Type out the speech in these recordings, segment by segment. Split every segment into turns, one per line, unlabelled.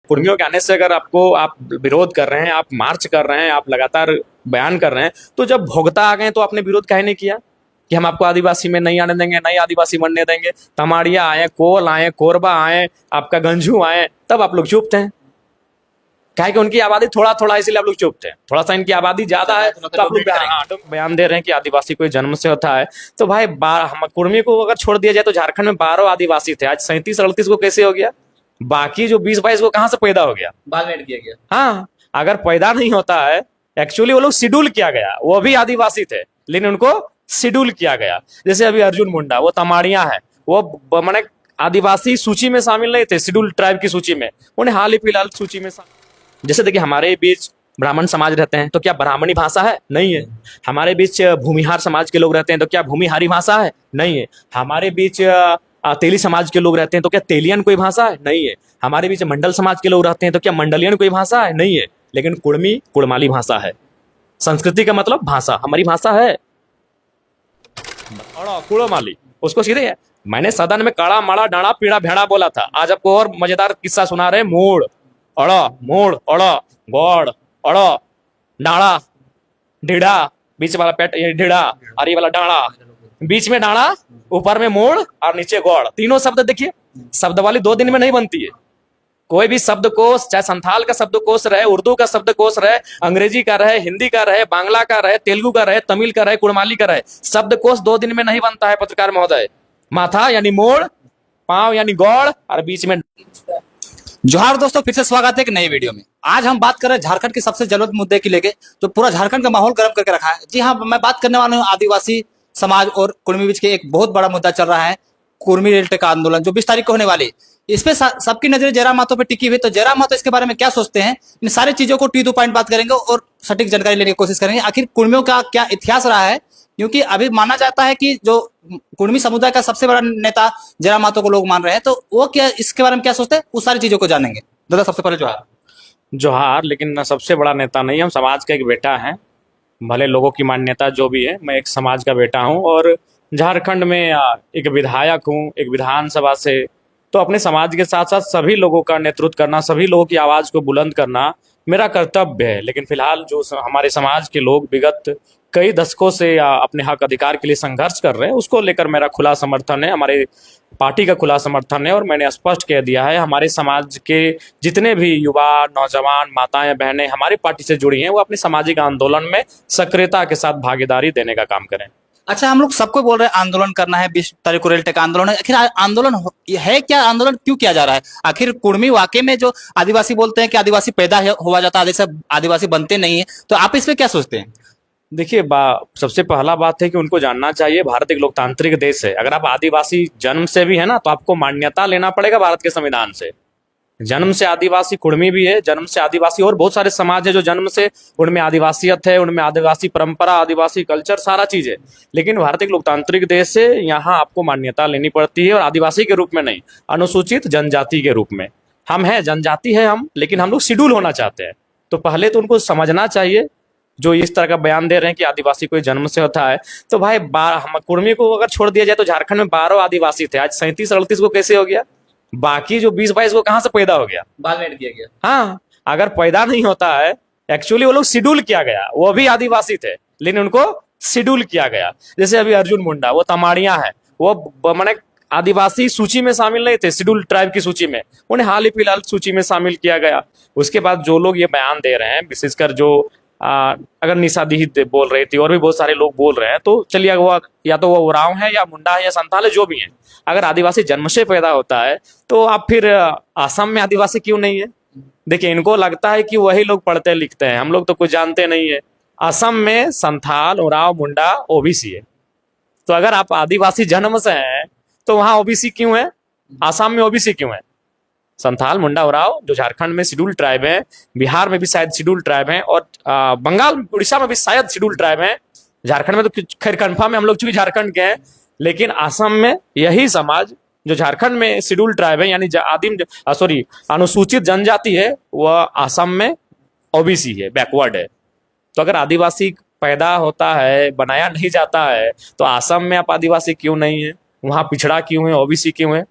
कुर्मियों के आने से अगर आप विरोध कर रहे हैं, आप मार्च कर रहे हैं, आप लगातार बयान कर रहे हैं, तो जब भोगता आ गए तो आपने विरोध काहे नहीं किया कि हम आपको आदिवासी में नहीं आने देंगे, नहीं आदिवासी बनने देंगे। तमाड़िया आए, कोल आए, कोरबा आए, आपका गंजू आए, तब आप लोग चुप थे। क्या है कि उनकी आबादी थोड़ा थोड़ा, इसलिए आप लोग चुप थे। थोड़ा सा इनकी आबादी ज्यादा है तो आप लोग बयान दे रहे हैं कि आदिवासी कोई जन्म से होता है। तो भाई हम कुर्मी को अगर छोड़ दिया जाए तो झारखंड में 12 आदिवासी थे, आज 37-38 को कैसे हो गया? बाकी जो 20-22 को कहां से पैदा हो गया?
बाद में ऐड किया गया।
हाँ, अगर पैदा नहीं होता है, एक्चुअली वो लोग शेड्यूल किया गया, वो भी आदिवासी थे लेकिन उनको शेड्यूल किया गया। जैसे अभी अर्जुन मुंडा, वो तमाड़िया है, वो मैंने आदिवासी सूची में शामिल नहीं थे, शेड्यूल ट्राइब की सूची में, उन्हें हाल ही फिलहाल सूची में जैसे देखिए हमारे बीच ब्राह्मण समाज रहते हैं तो क्या ब्राह्मणी भाषा है? नहीं है। हमारे बीच भूमिहार समाज के लोग रहते हैं तो क्या भूमिहारी भाषा है? नहीं है। हमारे बीच तेली समाज के लोग रहते हैं तो क्या तेलियन कोई भाषा है? नहीं है। हमारे बीच मंडल समाज के लोग रहते हैं तो क्या मंडलियन कोई भाषा है? नहीं है। लेकिन कुड़मी कुड़माली भाषा है। संस्कृति का मतलब भाषा, हमारी भाषा है कुड़माली। उसको सीधे है, मैंने सदन में काड़ा माड़ा डाड़ा पीड़ा भेड़ा बोला था। आज आपको और मजेदार किस्सा सुना रहे। मोड़ मोड़ गौड़ डाड़ा ढीड़ा, बीच वाला पेट ये ढीड़ा और ये वाला डाड़ा, बीच में डाड़ा, ऊपर में मोड़ और नीचे गौड़। तीनों शब्द देखिए, शब्द वाली 2 दिन में नहीं बनती है। कोई भी शब्दकोश, चाहे संथाल का शब्दकोश रहे, उर्दू का शब्दकोश रहे, अंग्रेजी का रहे, हिंदी का रहे, बांग्ला का रहे, तेलुगु का रहे, तमिल का रहे, कुड़माली का रहे, शब्दकोश 2 दिन में नहीं बनता है पत्रकार महोदय। माथा यानी मोड़, पांव यानी गौड़ और बीच में।
जोहार दोस्तों, फिर से स्वागत है एक नई वीडियो में। आज हम बात कर रहे हैं झारखंड के सबसे जलद मुद्दे की लेके, जो पूरा झारखंड का माहौल गर्म करके रखा है। जी हाँ, मैं बात करने वाला हूँ आदिवासी समाज और कुर्मी बीच के एक बहुत बड़ा मुद्दा चल रहा है, कुर्मी रेल टेका आंदोलन, जो 20 तारीख को होने वाली। इस पे सबकी नजरें जयराम महतो पे टिकी हुई। तो जयराम महतो इसके बारे में क्या सोचते हैं, इन सारी चीजों को टू पॉइंट बात करेंगे और सटीक जानकारी लेने की कोशिश करेंगे। आखिर कुर्मियों का क्या इतिहास रहा है, क्योंकि अभी माना जाता है कि जो कुर्मी समुदाय का सबसे बड़ा नेता जयराम महतो को लोग मान रहे हैं, तो वो क्या इसके बारे में क्या सोचते हैं, उस सारी चीजों को जानेंगे। दादा, सबसे पहले जोहार।
जोहार। लेकिन सबसे बड़ा नेता नहीं, हम समाज का एक बेटा है। भले लोगों की मान्यता जो भी है, मैं एक समाज का बेटा हूँ और झारखंड में एक विधायक हूँ, एक विधानसभा से। तो अपने समाज के साथ साथ सभी लोगों का नेतृत्व करना, सभी लोगों की आवाज को बुलंद करना मेरा कर्तव्य है। लेकिन फिलहाल जो हमारे समाज के लोग विगत कई दशकों से अपने हक अधिकार के लिए संघर्ष कर रहे हैं, उसको लेकर मेरा खुला समर्थन है, हमारे पार्टी का खुला समर्थन है। और मैंने स्पष्ट कह दिया है, हमारे समाज के जितने भी युवा, नौजवान, माताएं, बहनें हमारी पार्टी से जुड़ी हैं, वो अपने सामाजिक आंदोलन में सक्रियता के साथ भागीदारी देने का काम करें।
अच्छा, हम लोग सबको बोल रहे हैं आंदोलन करना है, 20 तारीख को रेल टेका आंदोलन है। आखिर आंदोलन है क्या? आंदोलन क्यों किया जा रहा है? आखिर कुर्मी वाकई में जो आदिवासी बोलते हैं कि आदिवासी पैदा हुआ जाता है, आदिवासी बनते नहीं है, तो आप इस पे क्या सोचते हैं?
देखिए, सबसे पहला बात है कि उनको जानना चाहिए भारत एक लोकतांत्रिक देश है। अगर आप आदिवासी जन्म से भी है ना, तो आपको मान्यता लेना पड़ेगा भारत के संविधान से। जन्म से आदिवासी कुर्मी भी है, जन्म से आदिवासी और बहुत सारे समाज है जो जन्म से, उनमें आदिवासियत है, उनमें आदिवासी परंपरा, आदिवासी कल्चर, सारा चीज है। लेकिन भारत एक लोकतांत्रिक देश है, यहाँ आपको मान्यता लेनी पड़ती है, और आदिवासी के रूप में नहीं, अनुसूचित जनजाति के रूप में। हम है जनजाति है हम, लेकिन हम लोग शेड्यूल होना चाहते हैं। तो पहले तो उनको समझना चाहिए, जो इस तरह का बयान दे रहे हैं कि आदिवासी कोई जन्म से होता है। तो भाई हम कुर्मी को अगर छोड़ दिया जाए तो झारखंड में 12 आदिवासी थे, आज 37-38 को कैसे हो गया? बाकी जो 20-22 को कहां से पैदा हो गया?
बाद में ऐड किया गया।
हाँ, अगर पैदा नहीं होता है, एक्चुअली वो लोग शेड्यूल किया गया, वो भी आदिवासी थे लेकिन उनको शेड्यूल किया गया। जैसे अभी अर्जुन मुंडा, वो तमाड़िया है, वो मैंने आदिवासी सूची में शामिल नहीं थे, शेड्यूल ट्राइब की सूची में, उन्हें हाल ही फिलहाल सूची में शामिल किया गया। उसके बाद जो लोग ये बयान दे रहे हैं, विशेषकर जो अगर निशा दी बोल रही थी और भी बहुत सारे लोग बोल रहे हैं, तो चलिए वो या तो वो उरांव है या मुंडा है या संथाल है, जो भी है, अगर आदिवासी जन्म से पैदा होता है तो आप फिर असम में आदिवासी क्यों नहीं है? देखिए, इनको लगता है कि वही लोग पढ़ते लिखते हैं, हम लोग तो कुछ जानते नहीं है। असम में संथाल, उरांव, मुंडा ओबीसी है। तो अगर आप आदिवासी जन्म से हैं तो वहां ओबीसी क्यों है? असम में ओबीसी क्यों है? संथाल, मुंडा, उराव जो झारखंड में शेड्यूल ट्राइब है, बिहार में भी शायद शेड्यूल ट्राइब है, और बंगाल, उड़ीसा में भी शायद शेड्यूल ट्राइब है। झारखंड में तो खैर कन्फर्म है, हम लोग चूंकि झारखंड के हैं। लेकिन असम में यही समाज जो झारखंड में शेड्यूल ट्राइब है, यानी अनुसूचित जनजाति है, वह असम में ओबीसी है, बैकवर्ड है। तो अगर आदिवासी पैदा होता है, बनाया नहीं जाता है, तो असम में आप आदिवासी क्यों नहीं है? वहां पिछड़ा क्यों है, ओबीसी क्यों है?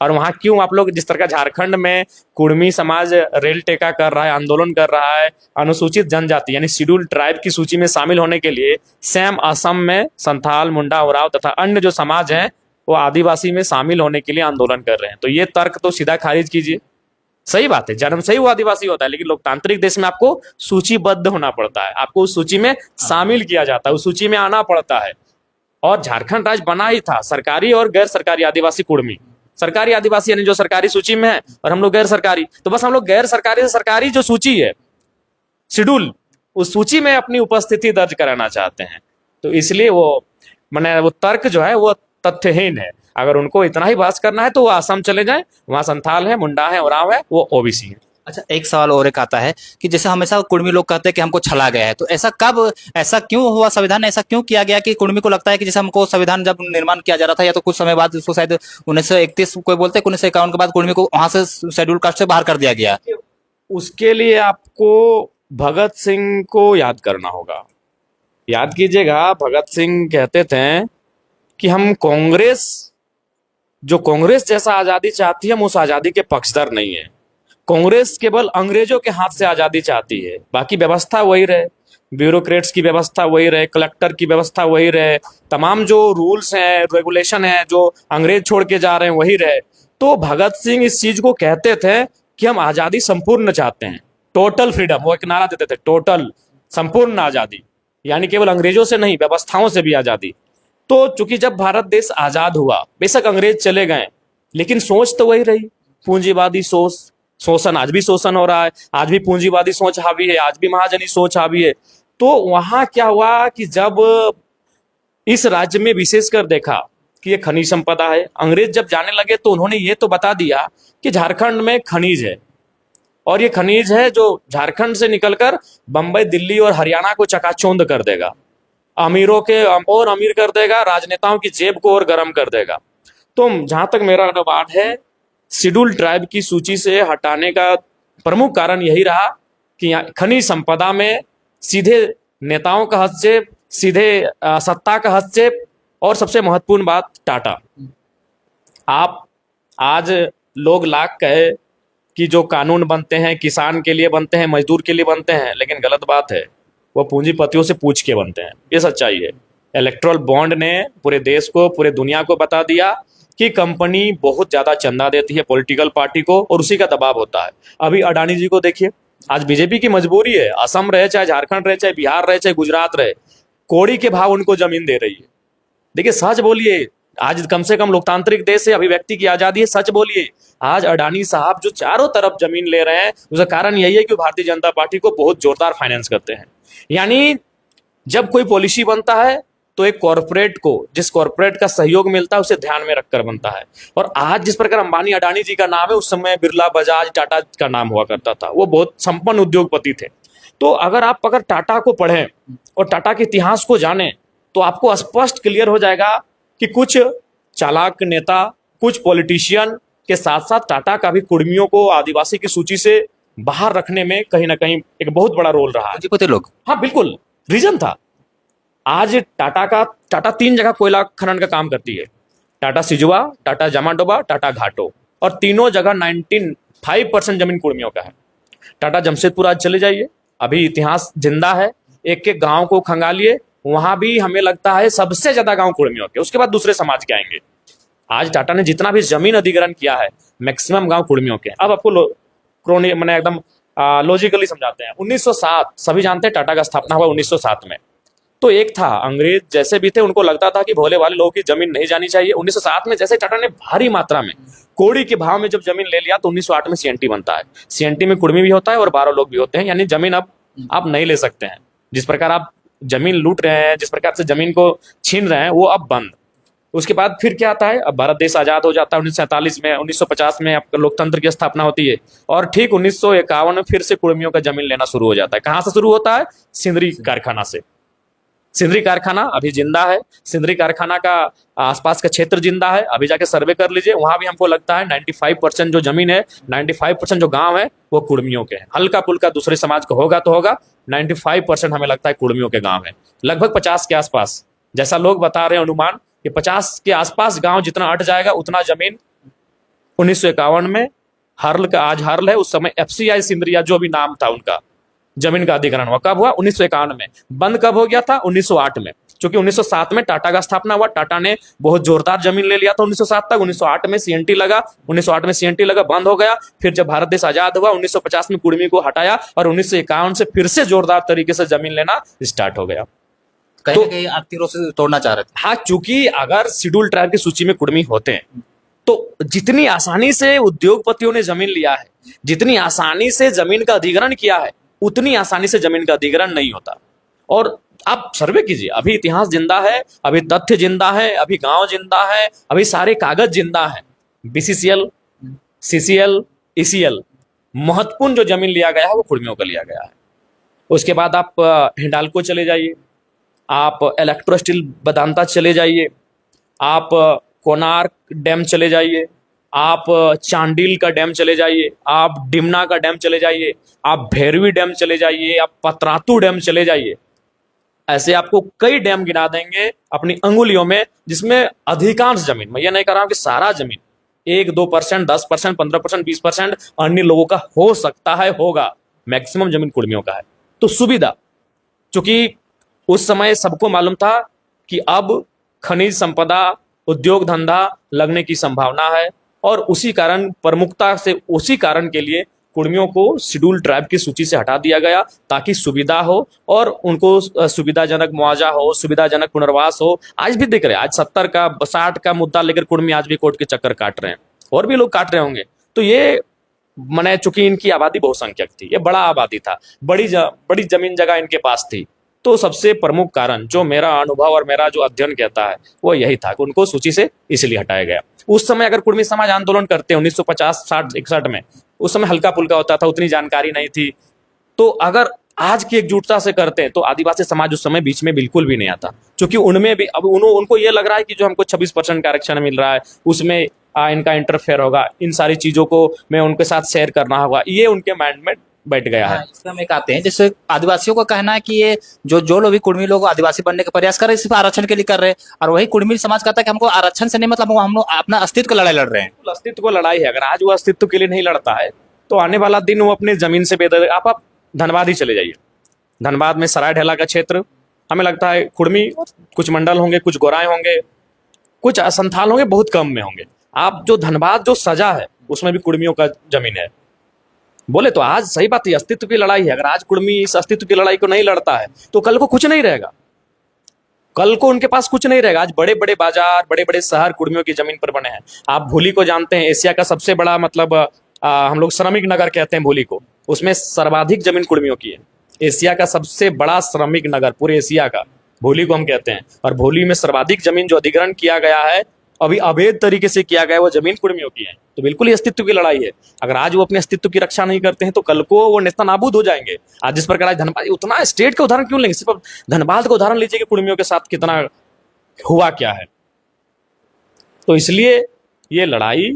और वहां क्यों आप लोग जिस तरह का झारखंड में कुर्मी समाज रेल टेका कर रहा है, आंदोलन कर रहा है अनुसूचित जनजाति यानी शेड्यूल ट्राइब की सूची में शामिल होने के लिए, सेम असम में संथाल, मुंडा, उरांव तथा अन्य जो समाज हैं वो आदिवासी में शामिल होने के लिए आंदोलन कर रहे हैं। तो ये तर्क तो सीधा खारिज कीजिए। सही बात है, जन्म से ही वो आदिवासी होता है, लेकिन लोकतांत्रिक देश में आपको सूचीबद्ध होना पड़ता है, आपको उस सूची में शामिल किया जाता है, उस सूची में आना पड़ता है। और झारखंड राज्य बना ही था सरकारी और गैर सरकारी आदिवासी कुर्मी। सरकारी आदिवासी यानी जो सरकारी सूची में है, और हम लोग गैर सरकारी, तो बस हम लोग गैर सरकारी से सरकारी जो सूची है शेड्यूल, उस सूची में अपनी उपस्थिति दर्ज कराना चाहते हैं। तो इसलिए वो तर्क जो है वो तथ्यहीन है। अगर उनको इतना ही बहस करना है तो वो असम चले जाएं, वहां संथाल है, मुंडा है, उरांव है, वो ओबीसी है।
अच्छा, एक सवाल और एक आता है कि जैसे हमेशा कुर्मी लोग कहते हैं कि हमको छला गया है, तो ऐसा क्यों हुआ, संविधान ऐसा क्यों किया गया कि कुर्मी को लगता है कि जैसे हमको संविधान जब निर्माण किया जा रहा था या तो कुछ समय बाद उसको शायद 1931 कोई बोलते हैं 1951 के बाद कुर्मी को वहां से शेड्यूल कास्ट से बाहर कर दिया गया।
उसके लिए आपको भगत सिंह को याद करना होगा। याद कीजिएगा, भगत सिंह कहते थे कि हम कांग्रेस जैसा आजादी चाहती है, हम उस आजादी के पक्षधर नहीं है। कांग्रेस केवल अंग्रेजों के हाथ से आजादी चाहती है, बाकी व्यवस्था वही रहे, ब्यूरोक्रेट्स की व्यवस्था वही रहे, कलेक्टर की व्यवस्था वही रहे, तमाम जो रूल्स हैं, रेगुलेशन है जो अंग्रेज छोड़ के जा रहे हैं वही रहे। तो भगत सिंह इस चीज को कहते थे कि हम आजादी संपूर्ण चाहते हैं, टोटल फ्रीडम, वो एक नारा देते थे, टोटल संपूर्ण आजादी, यानी केवल अंग्रेजों से नहीं, व्यवस्थाओं से भी आजादी। तो चूंकि जब भारत देश आजाद हुआ, बेशक अंग्रेज चले गए, लेकिन सोच तो वही रही, पूंजीवादी सोच, शोषण, आज भी शोषण हो रहा है, आज भी पूंजीवादी सोच हावी है, आज भी महाजनी सोच हावी है। तो वहां क्या हुआ कि जब इस राज्य में विशेषकर देखा कि ये खनिज संपदा है, अंग्रेज जब जाने लगे तो उन्होंने ये तो बता दिया कि झारखंड में खनिज है, और ये खनिज है जो झारखंड से निकलकर बंबई, दिल्ली और हरियाणा को चकाचौंध कर देगा, अमीरों के और अमीर कर देगा, राजनेताओं की जेब को और गर्म कर देगा। तो जहां तक मेरा अनुमान है, शेड्यूल ट्राइब की सूची से हटाने का प्रमुख कारण यही रहा कि खनिज संपदा में सीधे नेताओं का हस्तक्षेप, सीधे सत्ता का हस्तक्षेप, और सबसे महत्वपूर्ण बात टाटा। आप आज लोग लाख कहे कि जो कानून बनते हैं किसान के लिए बनते हैं, मजदूर के लिए बनते हैं, लेकिन गलत बात है, वो पूंजीपतियों से पूछ के बनते हैं, ये सच्चाई है। इलेक्ट्रल बॉन्ड ने पूरे देश को, पूरे दुनिया को बता दिया कि कंपनी बहुत ज्यादा चंदा देती है पॉलिटिकल पार्टी को, और उसी का दबाव होता है। अभी अडानी जी को देखिए, आज बीजेपी की मजबूरी है, असम रहे, चाहे झारखंड रहे, चाहे बिहार रहे, चाहे गुजरात रहे, कौड़ी के भाव उनको जमीन दे रही है। देखिए, सच बोलिए, आज कम से कम लोकतांत्रिक देश है, अभिव्यक्ति की आजादी है, सच बोलिए। आज अडानी साहब जो चारों तरफ जमीन ले रहे हैं, उसका कारण यही है कि भारतीय जनता पार्टी को बहुत जोरदार फाइनेंस करते हैं। यानी जब कोई पॉलिसी बनता है तो एक कॉर्पोरेट को, जिस कॉर्पोरेट का सहयोग मिलता है, उसे ध्यान में रखकर बनता है। और आज जिस प्रकार अंबानी, अडानी जी का नाम है, उस समय बिरला, बजाज, टाटा का नाम हुआ करता था, वो बहुत संपन्न उद्योगपति थे। तो अगर टाटा को पढ़ें और टाटा के इतिहास को जानें, तो आपको स्पष्ट क्लियर हो जाएगा कि कुछ चालाक नेता, कुछ पॉलिटिशियन के साथ साथ टाटा का भी कुर्मियों को आदिवासी की सूची से बाहर रखने में कहीं ना कहीं एक बहुत बड़ा रोल रहा है।
लोग,
हाँ बिल्कुल, रीजन था। आज टाटा 3 जगह कोयला खनन का काम करती है, टाटा सिजुआ, टाटा जामाडोबा, टाटा घाटो, और तीनों जगह 95% जमीन कुर्मियों का है। टाटा जमशेदपुर आज चले जाइए, अभी इतिहास जिंदा है, एक एक गांव को खंगालिए, वहां भी हमें लगता है सबसे ज्यादा गांव कुर्मियों के, उसके बाद दूसरे समाज के आएंगे। आज टाटा ने जितना भी जमीन अधिग्रहण किया है, मैक्सिमम गांव कुर्मियों के। अब आपको मैंने एकदम लॉजिकली समझाते हैं। 1907, सभी जानते हैं टाटा का स्थापना हुआ 1907 में। तो एक था, अंग्रेज जैसे भी थे, उनको लगता था कि भोले वाले लोगों की जमीन नहीं जानी चाहिए। 1907 में जैसे टाटा ने भारी मात्रा में कौड़ी के भाव में जब जमीन ले लिया, तो 1908 में सीएनटी बनता है। सीएनटी में कुर्मी भी होता है और 12 लोग भी होते हैं, यानी जमीन अब आप नहीं ले सकते हैं। जिस प्रकार आप जमीन लूट रहे हैं, जिस प्रकार से जमीन को छीन रहे हैं, वो अब बंद। उसके बाद फिर क्या आता है, अब भारत देश आजाद हो जाता है 1947 में। 1950 में आपका लोकतंत्र की स्थापना होती है, और ठीक 1951 में फिर से कुर्मियों का जमीन लेना शुरू हो जाता है। कहां से शुरू होता है? सिंदरी कारखाना से। सिंदरी कारखाना अभी जिंदा है, सिंदरी कारखाना का आसपास का क्षेत्र जिंदा है, अभी जाके सर्वे कर लीजिए, वहां भी हमको लगता है 95% जो जमीन है, 95% जो गांव है, वो कुर्मियों के हैं। हल्का पुल्का दूसरे समाज का होगा तो होगा, 95% हमें लगता है कुर्मियों के गांव है। लगभग 50 के आसपास, जैसा लोग बता रहे हैं अनुमान कि 50 के आसपास गांव जितना हट जाएगा, उतना जमीन 1951 में हर्ल का, आज हर्ल है, उस समय एफसीआई सिंदरिया जो भी नाम था उनका, जमीन का अधिग्रहण हुआ। कब हुआ? 1951 में। बंद कब हो गया था? 1908 में। क्योंकि 1907 में टाटा का स्थापना हुआ, टाटा ने बहुत जोरदार जमीन ले लिया था 1907 तक। 1908 में सीएनटी लगा, 1908 में सीएनटी लगा, बंद हो गया। फिर जब भारत देश आजाद हुआ 1950 में कुर्मी को हटाया और 1951 से फिर से जोरदार तरीके से जमीन लेना स्टार्ट हो गया।
कहीं ना कहीं आर्थिक रूप से तोड़ना चाह रहे थे।
हाँ, चूंकि अगर शेड्यूल ट्राइब की सूची में कुर्मी होते हैं तो जितनी आसानी से उद्योगपतियों ने जमीन लिया है, जितनी आसानी से जमीन का अधिग्रहण किया है, उतनी आसानी से जमीन का अधिग्रहण नहीं होता। और आप सर्वे कीजिए, अभी इतिहास जिंदा है, अभी तथ्य जिंदा है, अभी गांव जिंदा है, अभी सारे कागज जिंदा है। बीसीसीएल, सीसीएल, ईसीएल, महत्वपूर्ण जो जमीन लिया गया है वो कुर्मियों का लिया गया है। उसके बाद आप हिंडाल्को चले जाइए, आप इलेक्ट्रो स्टील वेदांता चले जाइए, आप कोणार्क डैम चले जाइए, आप चांडिल का डैम चले जाइए, आप डिमना का डैम चले जाइए, आप भैरवी डैम चले जाइए, आप पतरातू डैम चले जाइए। ऐसे आपको कई डैम गिना देंगे अपनी अंगुलियों में, जिसमें अधिकांश जमीन, मैं ये नहीं कह रहा हूं कि सारा जमीन, 1-2%, 10%, 15%, 20% अन्य लोगों का हो सकता है, होगा, मैक्सिमम जमीन कुर्मियों का है। तो सुविधा, चूंकि उस समय सबको मालूम था कि अब खनिज संपदा, उद्योग धंधा लगने की संभावना है, और उसी कारण, प्रमुखता से उसी कारण के लिए कुर्मियों को शेड्यूल ट्राइब की सूची से हटा दिया गया, ताकि सुविधा हो और उनको सुविधाजनक मुआवजा हो, सुविधाजनक पुनर्वास हो। आज भी दिख रहे हैं, आज 70 का 60 का मुद्दा लेकर कुर्मी आज भी कोर्ट के चक्कर काट रहे हैं, और भी लोग काट रहे होंगे। तो ये माने, चूंकि इनकी आबादी बहुसंख्यक थी, ये बड़ा आबादी था, बड़ी जमीन जगह इनके पास थी, तो सबसे प्रमुख कारण जो मेरा अनुभव और मेरा जो अध्ययन कहता है वो यही था कि उनको सूची से इसलिए हटाया गया। उस समय अगर कुर्मी समाज आंदोलन करते 1950, 60, 61 में, उस समय हल्का फुल्का होता था, उतनी जानकारी नहीं थी, तो अगर आज की एकजुटता से करते तो आदिवासी समाज उस समय बीच में बिल्कुल भी नहीं आता। क्योंकि उनमें भी अब उनको ये लग रहा है कि जो हमको 26% का आरक्षण मिल रहा है उसमें इनका इंटरफेयर होगा, इन सारी चीजों को मैं उनके साथ शेयर करना होगा, ये उनके माइंड में बैठ गया है।
इसमें हम एक आते हैं, जैसे आदिवासियों का कहना है कि ये जो लोग भी कुर्मी लोग आदिवासी बनने का प्रयास कर रहे हैं सिर्फ आरक्षण के लिए कर रहे हैं, और वही कुर्मी समाज कहता है कि हमको आरक्षण से नहीं मतलब, हम लोग अपना अस्तित्व का लड़ाई लड़ रहे हैं।
अस्तित्व को लड़ाई है, अगर आज वो अस्तित्व के लिए नहीं लड़ता है तो आने वाला दिन वो अपने जमीन से बेदर। आप धनबाद ही चले जाइए, धनबाद में सराय ढेला का क्षेत्र, हमें लगता है कुर्मी कुछ मंडल होंगे, कुछ गोराएं होंगे, कुछ संथाल होंगे, बहुत कम में होंगे। आप जो धनबाद जो सजा है उसमें भी कुर्मियों का जमीन है। बोले तो आज सही बात है, अस्तित्व की लड़ाई है। अगर आज कुर्मी इस अस्तित्व की लड़ाई को नहीं लड़ता है तो कल को कुछ नहीं रहेगा, कल को उनके पास कुछ नहीं रहेगा। आज बड़े बड़े बाजार, बड़े बड़े शहर कुर्मियों की जमीन पर बने हैं। आप भूली को जानते हैं, एशिया का सबसे बड़ा, मतलब हम लोग श्रमिक नगर कहते हैं भूली को, उसमें सर्वाधिक जमीन कुर्मियों की है। एशिया का सबसे बड़ा श्रमिक नगर पूरे एशिया का भूली को हम कहते हैं, और भूली में सर्वाधिक जमीन जो अधिग्रहण किया गया है, अभी अवैध तरीके से किया गया है, वो जमीन कुर्मियों की है। तो बिल्कुल ही अस्तित्व की लड़ाई है। अगर आज वो अपने अस्तित्व की रक्षा नहीं करते हैं तो कल को वो नेस्तनाबूद हो जाएंगे। आज जिस प्रकार आज धनबाद, उतना स्टेट का उदाहरण क्यों लेंगे, सिर्फ धनबाद का उदाहरण लीजिए कि कुर्मियों के साथ कितना हुआ क्या है। तो इसलिए ये लड़ाई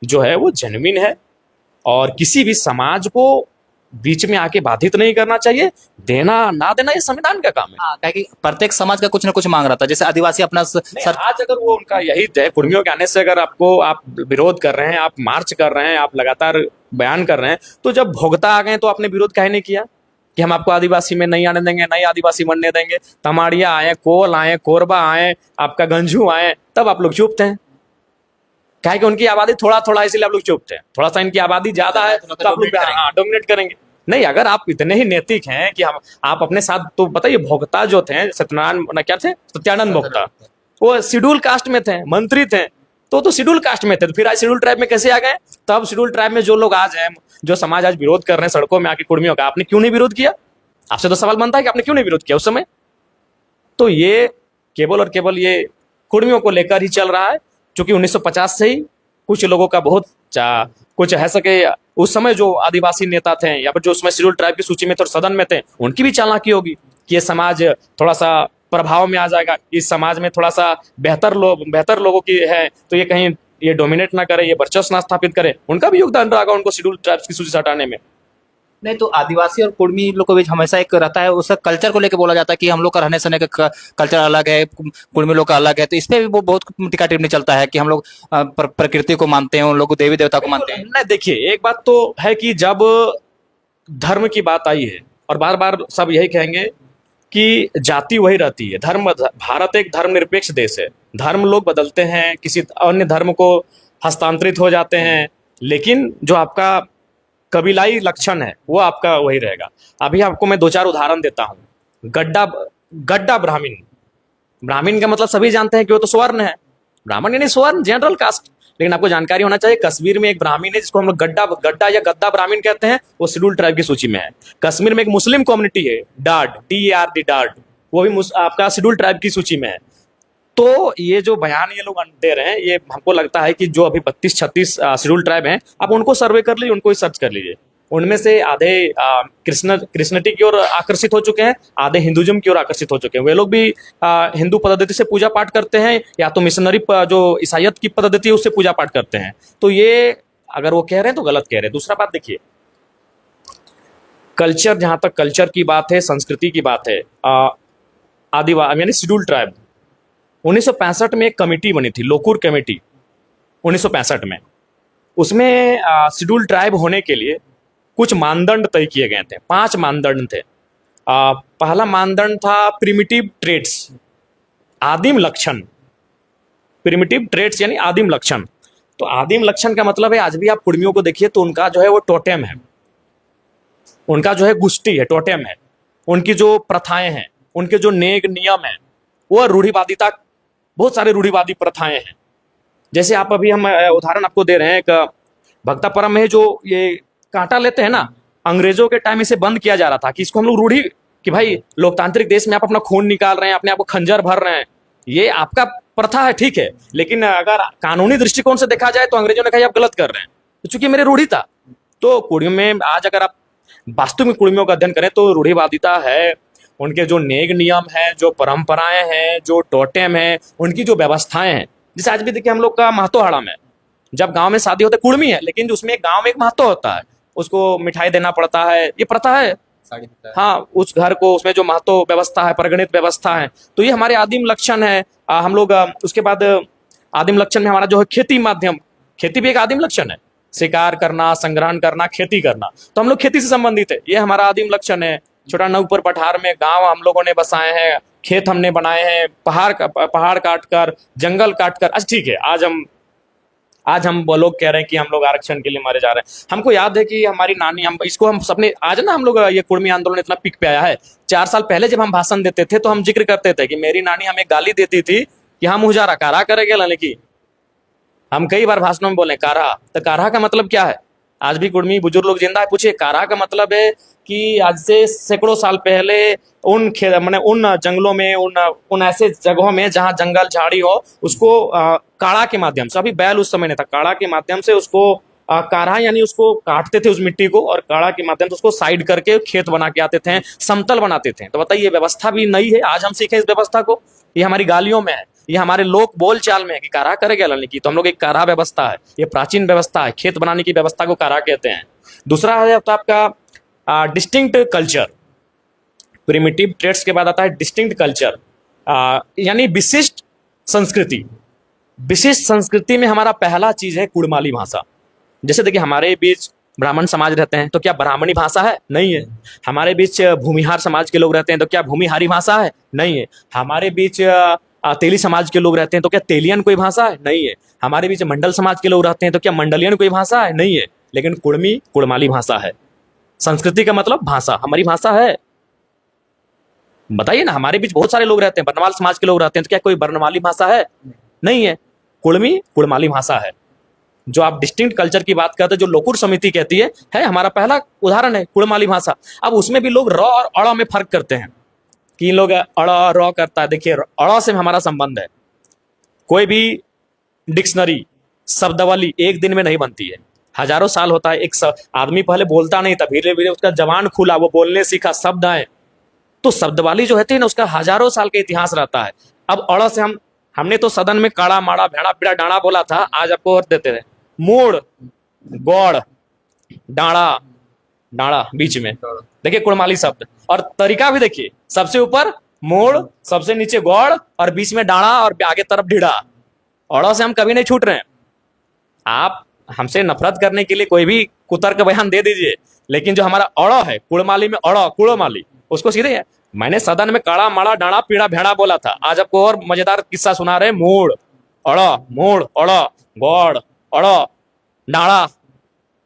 जो है वो जेन्युइन है, और किसी भी समाज को बीच में आके बाधित नहीं करना चाहिए। देना ना देना ये संविधान का काम है।
हाँ, कि प्रत्येक समाज का कुछ ना कुछ मांग रहा था, जैसे आदिवासी अपना
आज अगर वो उनका यही तय, कुर्मियों के आने से अगर आप विरोध कर रहे हैं, आप मार्च कर रहे हैं, आप लगातार बयान कर रहे हैं, तो जब भोगता आ गए तो आपने विरोध काहे नहीं किया कि हम आपको आदिवासी में नहीं आने देंगे, नहीं आदिवासी बनने देंगे। तमाड़िया आए, कोल आए, कोरबा आए, आपका गंजू आए, तब आप लोग चुप थे। क्या है कि उनकी आबादी थोड़ा थोड़ा, इसीलिए आप लोग चुप थे। थोड़ा सा इनकी आबादी ज्यादा है तो आप लोग डोमिनेट करेंगे। नहीं, अगर आप इतने ही नैतिक हैं कि हम आप अपने साथ, तो बताइए भोक्ता जो थे, सत्यनारायण क्या थे, सत्यानंद भोक्ता, वो शेड्यूल कास्ट में थे, मंत्री थे, तो शेड्यूल कास्ट में थे, तो फिर आज शेड्यूल ट्राइब में कैसे आ गए? तब शेड्यूल ट्राइब में जो लोग आज हैं, जो समाज आज विरोध कर रहे हैं सड़कों में आके कुर्मियों का, आपने क्यों नहीं विरोध किया? आपसे तो सवाल बनता है कि आपने क्यों नहीं विरोध किया उस समय? तो ये केवल और केवल ये कुर्मियों को लेकर ही चल रहा है, क्योंकि 1950 से ही कुछ लोगों का बहुत कुछ है सके, उस समय जो आदिवासी नेता थे या फिर जो उसमें शेड्यूल ट्राइब की सूची में थे और सदन में थे, उनकी भी चालाकी होगी कि ये समाज थोड़ा सा प्रभाव में आ जाएगा, इस समाज में थोड़ा सा बेहतर लोगों की है, तो ये कहीं ये डोमिनेट ना करे, ये वर्चस्व ना स्थापित करे। उनका भी योगदान रहा उनको शेड्यूल ट्राइब्स की सूची से हटाने में।
नहीं तो आदिवासी और कुर्मी लोग के बीच हमेशा एक रहता है, उसका कल्चर को लेके बोला जाता है कि हम लोग का रहने सहने का कल्चर अलग है, कुर्मी लोग का अलग है, तो इस पे भी वो बहुत टिका टिप्पणी चलता है कि हम लोग प्रकृति को मानते हैं, उन लोग को देवी देवता को मानते हैं।
नहीं देखिए, एक बात तो है कि जब धर्म की बात आई है, और बार बार सब यही कहेंगे कि जाति वही रहती है, धर्म, भारत एक धर्मनिरपेक्ष देश है, धर्म लोग बदलते हैं, किसी अन्य धर्म को हस्तांतरित हो जाते हैं, लेकिन जो आपका कबीलाई लक्षण है वो आपका वही रहेगा। अभी आपको मैं दो चार उदाहरण देता हूँ। गड्ढा, गड्ढा ब्राह्मण, ब्राह्मण का मतलब सभी जानते हैं कि वो तो स्वर्ण है, ब्राह्मण यानी स्वर्ण, जनरल कास्ट। लेकिन आपको जानकारी होना चाहिए, कश्मीर में एक ब्राह्मण है जिसको हम लोग गड्ढा गड्ढा या गद्दा ब्राह्मण कहते हैं, वो शेड्यूल ट्राइब की सूची में है। कश्मीर में एक मुस्लिम कम्युनिटी है, डार्ड, DARD, डार्ड, वो भी आपका शेड्यूल ट्राइब की सूची में है। तो ये जो बयान ये लोग दे रहे हैं, ये हमको लगता है कि जो अभी 32-36 शेड्यूल ट्राइब हैं, आप उनको सर्वे कर लीजिए, उनको ही सर्च कर लीजिए। उनमें से आधे क्रिश्चियनिटी की ओर आकर्षित हो चुके हैं, आधे हिंदुइज्म की ओर आकर्षित हो चुके हैं। वे लोग भी हिंदू पद्धति से पूजा पाठ करते हैं, या तो मिशनरी जो ईसाइयत की पद्धति है उससे पूजा पाठ करते हैं। तो ये अगर वो कह रहे हैं तो गलत कह रहे हैं। दूसरा बात देखिए, कल्चर, जहां तक कल्चर की बात है, संस्कृति की बात है, आदिवासी यानी शेड्यूल ट्राइब, 1965 में एक कमेटी बनी थी, लोकूर कमेटी, 1965 में। उसमें शेड्यूल ट्राइब होने के लिए कुछ मानदंड तय किए गए थे, 5 मानदंड थे। पहला मानदंड था प्रिमिटिव ट्रेड्स, आदिम लक्षण, प्रिमिटिव ट्रेड्स यानी आदिम लक्षण। तो आदिम लक्षण का मतलब है, आज भी आप कुर्मियों को देखिए तो उनका जो है वो टोटेम है, उनका जो है गुष्टी है, टोटेम है, उनकी जो प्रथाएं हैं, उनके जो नेक नियम है, वो रूढ़िवादिता, बहुत सारे रूढ़िवादी प्रथाएं हैं। जैसे आप अभी हम उदाहरण आपको दे रहे हैं, एक भक्तापुरम में जो ये कांटा लेते हैं ना, अंग्रेजों के टाइम इसे बंद किया जा रहा था कि इसको हम लोग रूढ़ी, कि भाई लोकतांत्रिक देश में आप अपना खून निकाल रहे हैं, अपने आप को खंजर भर रहे हैं, ये आपका प्रथा है, ठीक है, लेकिन अगर कानूनी दृष्टिकोण से देखा जाए तो अंग्रेजों ने कहा आप गलत कर रहे हैं, तो चूंकि मेरे रूढ़ी था। तो कुड़ियों में आज अगर आप वास्तव में कुड़ियों का अध्ययन करें तो रूढ़िवादिता है, उनके जो नेक नियम है, जो परंपराएं हैं, जो टोटेम है, उनकी जो व्यवस्थाएं हैं। जैसे आज भी देखिए हम लोग का महतो हड़ा में, जब गांव में शादी होती है, कुड़मी है लेकिन उसमें गांव में एक महतो होता है, उसको मिठाई देना पड़ता है, ये प्रथा है। हाँ, उस घर को, उसमें जो महतो व्यवस्था है, परिगणित व्यवस्था है, तो ये हमारे आदिम लक्षण है। हम लोग उसके बाद आदिम लक्षण में हमारा जो है खेती माध्यम, खेती भी एक आदिम लक्षण है, शिकार करना, संग्रहण करना, खेती करना, तो हम लोग खेती से संबंधित है, ये हमारा आदिम लक्षण है। छोटा नौपर पठार में गांव हम लोगों ने बसाए हैं, खेत हमने बनाए हैं, पहाड़ काट कर, जंगल काट कर। अच्छा ठीक है, आज हम वो लोग कह रहे हैं कि हम लोग आरक्षण के लिए मारे जा रहे हैं। हमको याद है कि हमारी नानी, हम इसको हम सबने, आज ना हम लोग ये कुर्मी आंदोलन इतना पीक पे आया है। 4 साल पहले जब हम भाषण देते थे तो हम जिक्र करते थे कि मेरी नानी हमें गाली देती थी कि हम मुझारा कारा करेंगे, लाने की हम कई बार भाषणों में बोले कारा, तो कारा का मतलब क्या है? आज भी कुर्मी बुजुर्ग लोग जिंदा है, पूछिए। कारा का मतलब है कि आज से सैकड़ों साल पहले उन उन जंगलों में, उन ऐसे जगहों में जहां जंगल झाड़ी हो, उसको काड़ा के माध्यम से, अभी बैल उस समय नहीं था, काड़ा के माध्यम से उसको काढ़ा यानी उसको काटते थे उस मिट्टी को, और काढ़ा के माध्यम से उसको साइड करके खेत बना के आते थे, समतल बनाते थे। तो बताइए, व्यवस्था भी नई है, आज हम सीखे इस व्यवस्था को, ये हमारी गालियों में है, ये हमारे लोक बोल चाल में है कि काढ़ा करेगा लाने की, तो हम लोग एक काढ़ा व्यवस्था है, ये प्राचीन व्यवस्था है, खेत बनाने की व्यवस्था को काढ़ा कहते हैं। दूसरा है तो आपका डिस्टिंक्ट कल्चर, प्रिमिटिव ट्रेड्स के बाद आता है डिस्टिंक्ट कल्चर, यानी विशिष्ट संस्कृति। विशिष्ट संस्कृति में हमारा पहला चीज है कुड़माली भाषा। जैसे देखिए, हमारे बीच ब्राह्मण समाज रहते हैं तो क्या ब्राह्मणी भाषा है? नहीं है। हमारे बीच भूमिहार समाज के लोग रहते हैं तो क्या भूमिहारी भाषा है? नहीं है। हमारे बीच तेली समाज के लोग रहते हैं तो क्या तेलियन कोई भाषा है? नहीं है। हमारे बीच मंडल समाज के लोग रहते हैं तो क्या मंडलियन कोई भाषा है? नहीं है। लेकिन कुड़मी कुड़माली भाषा है। संस्कृति का मतलब भाषा, हमारी भाषा है। बताइए ना, हमारे बीच बहुत सारे लोग रहते हैं, बर्नवाल समाज के लोग रहते हैं तो क्या कोई बर्नवाली भाषा है? नहीं है। कुड़मी कुड़माली भाषा है। जो आप डिस्टिंक्ट कल्चर की बात करते हैं, जो लोकुर समिति कहती है हमारा पहला उदाहरण है कुड़माली भाषा। अब उसमें भी लोग र और अड़ में फर्क करते हैं कि लोग अड़ र करता है। देखिए, अड़ से हमारा संबंध है। कोई भी डिक्शनरी, शब्दावली एक दिन में नहीं बनती है, हजारों साल होता है। एक आदमी पहले बोलता नहीं था, धीरे धीरे उसका जबान खुला, वो बोलने सीखा, शब्द आए, तो शब्दवाली जो है ना, उसका हजारों साल का इतिहास रहता है। अब अड़ से हमने तो सदन में काड़ा माड़ा भेड़ा पीड़ा डांडा बोला था, आज आपको और देते हैं मोड़, गौड़, डांडा, डाड़ा बीच में, देखिए कुड़माली शब्द, और तरीका भी देखिए, सबसे ऊपर मोड़, सबसे नीचे गौड़, और बीच में डाड़ा, और आगे तरफ ढीड़ा। औड़ों से हम कभी नहीं छूट रहे हैं। आप हमसे नफरत करने के लिए कोई भी कुतर्क बयान दे दीजिए, लेकिन जो हमारा औड़ो है, कुड़माली में औड़ो, कुड़माली, उसको सीधे है। मैंने सदन में कड़ा माड़ा डाड़ा पीड़ा भेड़ा बोला था, आज आपको और मजेदार किस्सा सुना रहे। मोड़ औड़ो, मोड़ औड़ो, गौड़ औड़ो, डाड़ा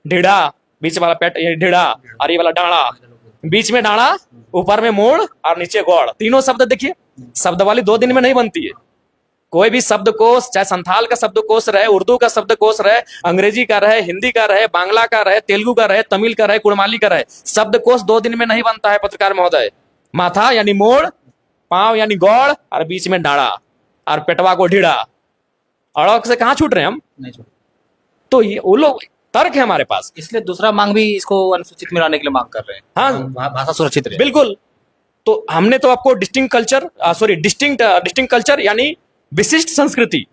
ढीड़ा, बीच वाला पेट ये ढीड़ा, और ये वाला डाड़ा, बीच में डाड़ा, ऊपर में मोड़ और नीचे गौड़। तीनों शब्द देखिए, शब्द वाली 2 दिन में नहीं बनती है। कोई भी शब्दकोश, चाहे संथाल का शब्दकोश रहे, उर्दू का शब्दकोश रहे, अंग्रेजी का रहे, हिंदी का रहे, बांग्ला का रहे, तेलुगु का रहे, तमिल का रहे, कुड़माली का रहे, शब्दकोश 2 दिन में नहीं बनता है पत्रकार महोदय। माथा यानी मोड़, पांव यानी गौड़, और बीच में डाड़ा, और पेटवा को ढीड़ा। अड़क से कहाँ छूट रहे हैं हम?
नहीं छोड़।
तो ये वो लोग तर्क है हमारे पास।
इसलिए दूसरा मांग भी इसको अनुसूचित में लाने के लिए मांग कर रहे हैं।
हाँ,
भाषा सुरक्षित रहे।
बिल्कुल। तो हमने तो आपको distinct culture, sorry distinct culture यानी विशिष्ट संस्कृति,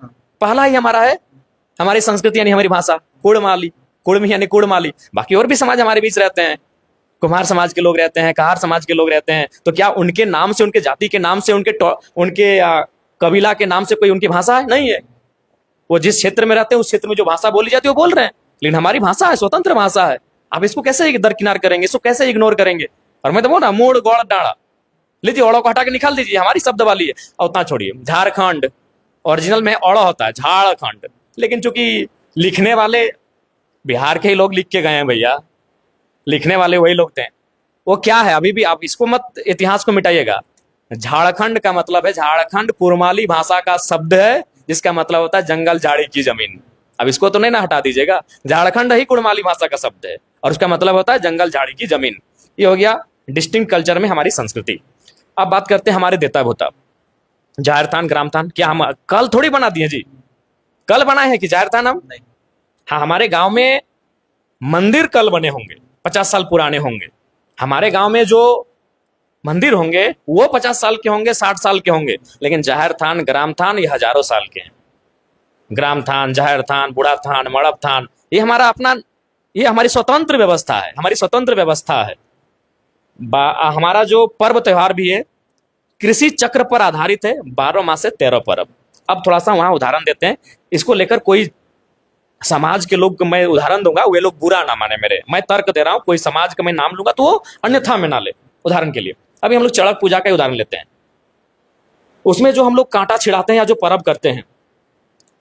पहला ही हमारा है। हमारी संस्कृति यानी हमारी भाषा, कुड़माली, कुड़मी यानी कुड़माली। बाकी और भी समाज हमारे बीच रहते हैं, कुम्हार समाज के लोग रहते हैं, कहार समाज के लोग रहते हैं, तो क्या उनके नाम से, उनके जाति के नाम से, उनके कबीला के नाम से कोई उनकी भाषा है? नहीं है। वो जिस क्षेत्र में रहते हैं उस क्षेत्र में जो भाषा बोली जाती है वो बोल रहे हैं, लेकिन हमारी भाषा है, स्वतंत्र भाषा है। आप इसको कैसे दरकिनार करेंगे, इसको कैसे इग्नोर करेंगे? और मैं तो बोल रहा मोड़ गौड़ डाड़ा, लीजिए औड़ों को हटा के निकाल दीजिए, हमारी शब्द वाली है। और उतना छोड़िए, झारखंड ओरिजिनल में औड़ा होता है झारखंड, लेकिन चूंकि लिखने वाले बिहार के ही लोग लिख के गए हैं भैया, लिखने वाले वही लोग थे। वो क्या है, अभी भी आप इसको मत, इतिहास को मिटाइएगा। झारखंड का मतलब है, झारखंड कुड़माली भाषा का शब्द है, जिसका मतलब होता है जंगल झाड़ी की जमीन। अब इसको तो नहीं ना हटा दीजिएगा, झारखंड ही कुड़माली भाषा का शब्द है, और उसका मतलब होता है जंगल झाड़ी की जमीन। ये हो गया डिस्टिंक्ट कल्चर में हमारी संस्कृति। अब बात करते हैं हमारे देता भोता, जाहिर थान, ग्राम थान। क्या हम कल थोड़ी बना दिए जी? कल बनाए हैं कि जाहिर थान हम?
नहीं।
हाँ, हमारे गांव में मंदिर कल बने होंगे, 50 साल पुराने होंगे। हमारे गांव में जो मंदिर होंगे वो 50 साल के होंगे, 60 साल के होंगे, लेकिन जाहिर थान, ग्राम थान ये हजारों साल के हैं। ग्राम थान, जाहिर थान, बूढ़ा थान, मड़ब थान, ये हमारा अपना, ये हमारी स्वतंत्र व्यवस्था है, हमारी स्वतंत्र व्यवस्था है। हमारा जो पर्व त्योहार भी है कृषि चक्र पर आधारित है, 12 माह से 13 पर्व। अब थोड़ा सा वहां उदाहरण देते हैं, इसको लेकर कोई समाज के लोग, मैं उदाहरण दूंगा, वे लोग बुरा ना माने मेरे, मैं तर्क दे रहा हूं, कोई समाज का मैं नाम लूंगा तो वो अन्यथा में ना ले। उदाहरण के लिए अभी हम लोग चड़क पूजा का उदाहरण लेते हैं। उसमें जो हम लोग कांटा छिड़ाते हैं या जो पर्व करते हैं,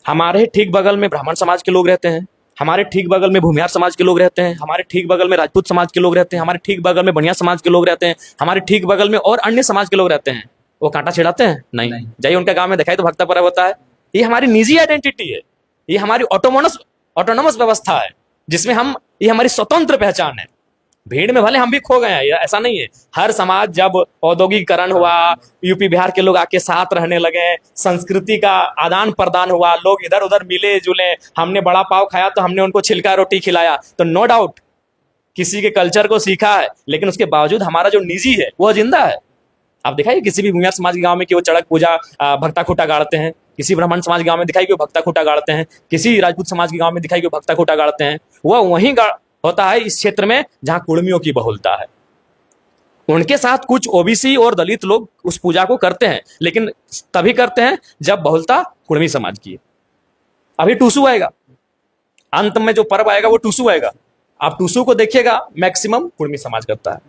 हमारे ठीक बगल में ब्राह्मण समाज के लोग रहते हैं, हमारे ठीक बगल में भूमिहार समाज के लोग रहते हैं, हमारे ठीक बगल में राजपूत समाज के लोग रहते हैं, हमारे ठीक बगल में बनिया समाज के लोग रहते हैं, हमारे ठीक बगल में और अन्य समाज के लोग रहते हैं। वो कांटा छिड़ाते हैं? नहीं। जाइए उनके गांव में दिखाई तो भक्ता पर्व होता है। ये हमारी निजी आइडेंटिटी है, ये हमारी ऑटोनोमस व्यवस्था है, जिसमें हम, ये हमारी स्वतंत्र पहचान है। भीड़ में भले हम भी खो गए हैं, ऐसा नहीं है। हर समाज जब औद्योगिकरण हुआ, यूपी बिहार के लोग आके साथ रहने लगे, संस्कृति का आदान प्रदान हुआ, लोग इधर उधर मिले जुले, हमने बड़ा पाव खाया तो हमने उनको छिलका रोटी खिलाया, तो नो डाउट किसी के कल्चर को सीखा है, लेकिन उसके बावजूद हमारा जो निजी है वो जिंदा है। आप दिखाइए किसी भी भूमिहार समाज के गांव में कि वो चड़क पूजा भक्ता खूटा गाड़ते हैं, किसी ब्राह्मण समाज के गांव में दिखाई कि वो भक्ता खूटा गाड़ते हैं, किसी राजपूत समाज के गांव में दिखाई कि वो भक्ता खूटा गाड़ते हैं। वो वहीं होता है इस क्षेत्र में जहां कुड़मियों की बहुलता है। उनके साथ कुछ ओबीसी और दलित लोग उस पूजा को करते हैं, लेकिन तभी करते हैं जब बहुलता कुड़मी समाज की है। अभी टूसू आएगा, अंत में जो पर्व आएगा वो टूसू आएगा। आप टूसू को देखिएगा, मैक्सिमम कुड़मी समाज करता है।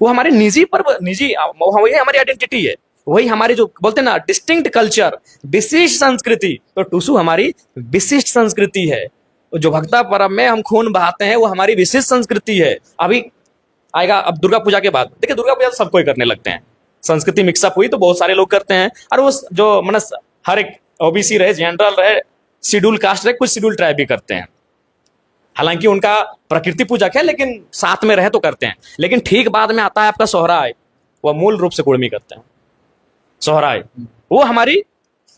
वो हमारे निजी पर्व, निजी, वही हमारी आइडेंटिटी है, वही हमारी जो बोलते हैं ना डिस्टिंक्ट कल्चर, विशिष्ट संस्कृति। तो टूसू हमारी विशिष्ट संस्कृति है। जो भक्ता पर्व में हम खून बहाते हैं वो हमारी विशिष्ट संस्कृति है। अभी आएगा अब दुर्गा पूजा के बाद, देखिए दुर्गा पूजा तो सब कोई करने लगते हैं, संस्कृति मिक्सअप हुई तो बहुत सारे लोग करते हैं। और वो जो मनस हर एक ओबीसी रहे, जनरल रहे, शेड्यूल कास्ट रहे, कुछ शेड्यूल ट्राइब भी करते हैं। हालांकि उनका प्रकृति पूजक है, लेकिन साथ में रहे तो करते हैं। लेकिन ठीक बाद में आता है आपका सोहराय, वह मूल रूप से कुड़मी करते हैं। सोहराय वो हमारी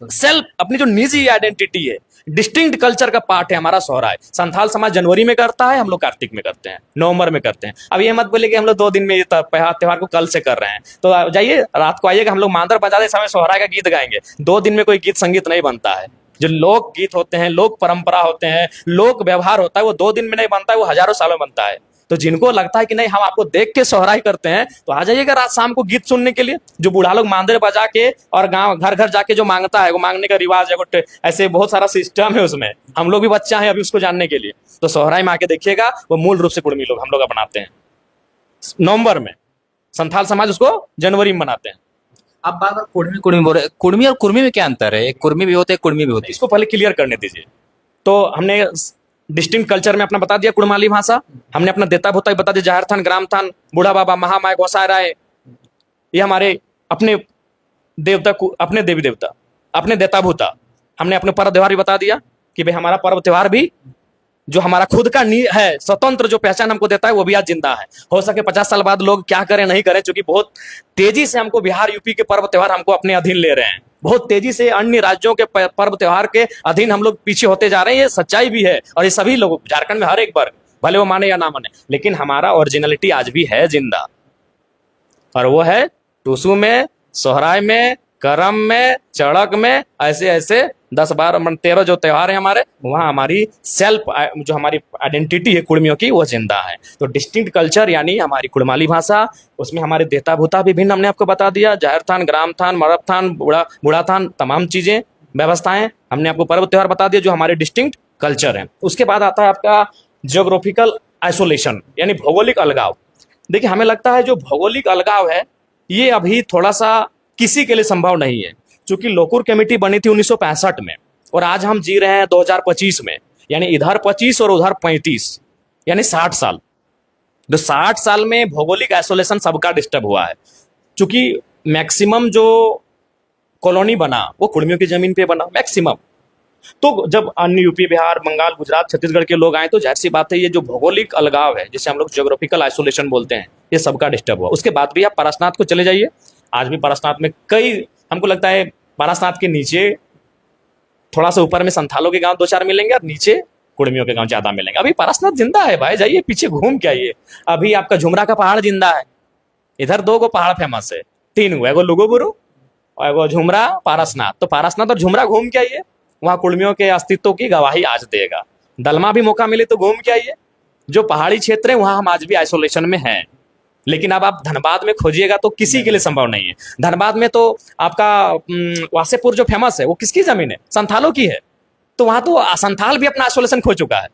सेल्फ, अपनी जो निजी आइडेंटिटी है, डिस्टिंक्ट कल्चर का पार्ट है हमारा सोहराय। संथाल समाज जनवरी में करता है, हम लोग कार्तिक में करते हैं, नवंबर में करते हैं। अब ये मत बोले कि हम लोग 2 दिन में ये त्योहार को कल से कर रहे हैं। तो जाइए रात को आइएगा, हम लोग मांदर बजाते समय सोहराय का गीत गाएंगे। 2 दिन में कोई गीत संगीत नहीं बनता है। जो लोक गीत होते हैं, लोक परंपरा होते हैं, लोक व्यवहार होता है, वो 2 दिन में नहीं बनता है, वो हजारों सालों में बनता है। तो जिनको लगता है कि नहीं हम आपको देख के सोहराई करते हैं, तो आ जाइएगा रात शाम को गीत सुनने के लिए। जो बूढ़ा लोग मांदरे बजा के और गांव घर घर जाके जो मांगता है, वो मांगने का रिवाज है, वो ऐसे बहुत सारा सिस्टम है उसमें। हम लोग भी बच्चा है अभी उसको जानने के लिए। तो सोहराई में आके देखिएगा, वो मूल रूप से कुर्मी लोग हम लोग अपनाते हैं नवंबर में। संथाल समाज उसको जनवरी में मनाते हैं।
आप बार बार कुर्मी कुर्मी बोल रहे, कुर्मी और कुर्मी में क्या अंतर है? एक कुर्मी भी होते हैं, कुर्मी भी होती है।
इसको पहले क्लियर करने दीजिए। तो हमने डिस्टिंक्ट कल्चर में अपना बता दिया कुड़माली भाषा, हमने अपना देता भूता भी बता दिया, जाहिर थान, ग्राम थान, बूढ़ा बाबा, महामाय, गोसाई राय, ये हमारे अपने देवता, अपने देवी देवता, अपने देता भूता। हमने अपने पर्व त्योहार भी बता दिया कि भाई हमारा पर्व त्योहार भी जो हमारा खुद का है, स्वतंत्र जो पहचान हमको देता है, वो भी आज जिंदा है। हो सके 50 साल बाद लोग क्या करें नहीं करें, क्योंकि बहुत तेजी से हमको बिहार यूपी के पर्व त्योहार हमको अपने अधीन ले रहे हैं। बहुत तेजी से अन्य राज्यों के पर्व त्योहार के अधीन हम लोग पीछे होते जा रहे हैं। ये सच्चाई भी है, और ये सभी लोग झारखंड में हर एक वर्ग, भले वो माने या ना माने, लेकिन हमारा ओरिजिनलिटी आज भी है जिंदा। और वो है टूसू में, सोहराय में, करम में, चड़क में, ऐसे ऐसे 10 12 13 जो त्योहार है हमारे, वहाँ हमारी सेल्फ जो हमारी आइडेंटिटी है कुड़मियों की, वो जिंदा है। तो डिस्टिंक्ट कल्चर यानी हमारी कुड़माली भाषा, उसमें हमारे देता भूता भी भिन्न हमने आपको बता दिया। जाहिर थान, ग्राम थान, मरब थान, बूढ़ा थान, तमाम चीजें व्यवस्थाएं हमने आपको पर्व त्योहार बता दिया जो हमारे डिस्टिंक्ट कल्चर हैं। उसके बाद आता है आपका जियोग्राफिकल आइसोलेशन यानी भौगोलिक अलगाव। देखिए, हमें लगता है जो भौगोलिक अलगाव है ये अभी थोड़ा सा किसी के लिए संभव नहीं है, क्योंकि लोकुर कमेटी बनी थी 1965 में, और आज हम जी रहे हैं 2025 में, यानी इधर 25 और उधर 35, यानी 60 साल। तो 60 साल में भौगोलिक आइसोलेशन सबका डिस्टर्ब हुआ है, क्योंकि मैक्सिमम जो कॉलोनी बना वो कुड़मियों की जमीन पे बना मैक्सिमम। तो जब अन्य यूपी, बिहार, बंगाल, गुजरात, छत्तीसगढ़ के लोग आए, तो जाहिर सी बात है ये जो भौगोलिक अलगाव है, जिसे हम लोग जियोग्राफिकल आइसोलेशन बोलते हैं, ये सबका डिस्टर्ब हुआ। उसके बाद भी आप पारसनाथ को चले जाइए, आज भी पारसनाथ में कई, हमको लगता है पारसनाथ के नीचे थोड़ा सा ऊपर में संथालों के गांव 2-4 मिलेंगे, और नीचे कुड़मियों के गांव ज्यादा मिलेंगे। अभी पारसनाथ जिंदा है भाई, जाइए पीछे घूम के आइए। अभी आपका झुमरा का पहाड़ जिंदा है। इधर 2 गो पहाड़ फेमस है, 3 गो, एगो लुगुबुरु और एगो झुमरा, पारसनाथ। तो पारसनाथ और झुमरा घूम के आइए, वहां कुड़मियों के अस्तित्व की गवाही आज देगा। दलमा भी मौका मिले तो घूम के आइए। जो पहाड़ी क्षेत्र है वहां हम आज भी आइसोलेशन में हैं, लेकिन अब आप धनबाद में खोजिएगा तो किसी के लिए संभव नहीं है। धनबाद में तो आपका वासेपुर जो फेमस है वो किसकी जमीन है? संथालों की है। तो वहां तो संथाल भी अपना आइसोलेशन खो चुका है।